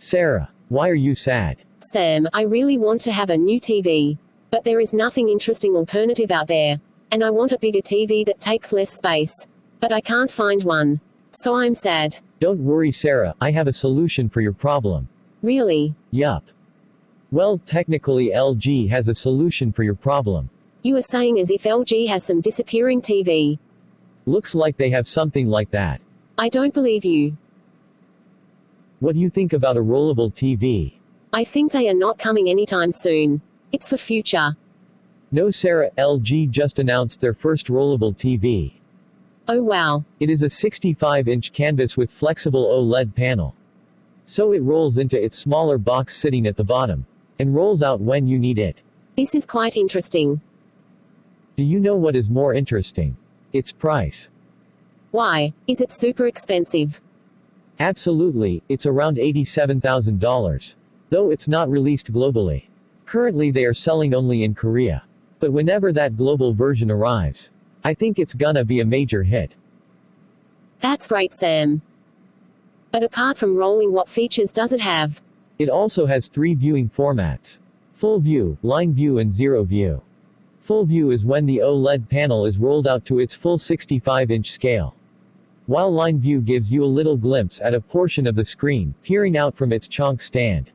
Sarah, why are you sad? Sam, I really want to have a new TV. But there is nothing interesting alternative out there. And I want a bigger TV that takes less space. But I can't find one. So I'm sad. Don't worry, Sarah, I have a solution for your problem. Really? Yup. Well, technically LG has a solution for your problem. You are saying as if LG has some disappearing TV. Looks like they have something like that. I don't believe you. What do you think about a rollable TV? I think they are not coming anytime soon. It's for future. No, Sarah, LG just announced their first rollable TV. Oh wow. It is a 65-inch canvas with flexible OLED panel. So it rolls into its smaller box sitting at the bottom. And rolls out when you need it. This is quite interesting. Do you know what is more interesting? Its price. Why? Is it super expensive? Absolutely, it's around $87,000. Though it's not released globally. Currently they are selling only in Korea. But whenever that global version arrives, I think it's gonna be a major hit. That's great, Sam. But apart from rolling, what features does it have? It also has 3 viewing formats. Full view, line view and zero view. Full view is when the OLED panel is rolled out to its full 65-inch scale. While line view gives you a little glimpse at a portion of the screen, peering out from its chonk stand.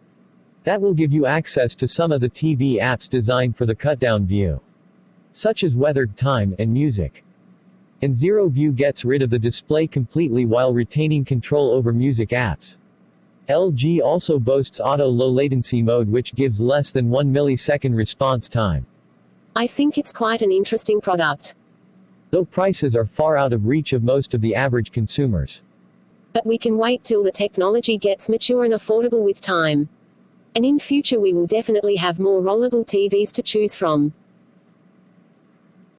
That will give you access to some of the TV apps designed for the cut-down view. Such as weather, time, and music. And zero view gets rid of the display completely while retaining control over music apps. LG also boasts auto low latency mode, which gives less than 1 millisecond response time. I think it's quite an interesting product. Though prices are far out of reach of most of the average consumers. But we can wait till the technology gets mature and affordable with time. And in future we will definitely have more rollable TVs to choose from.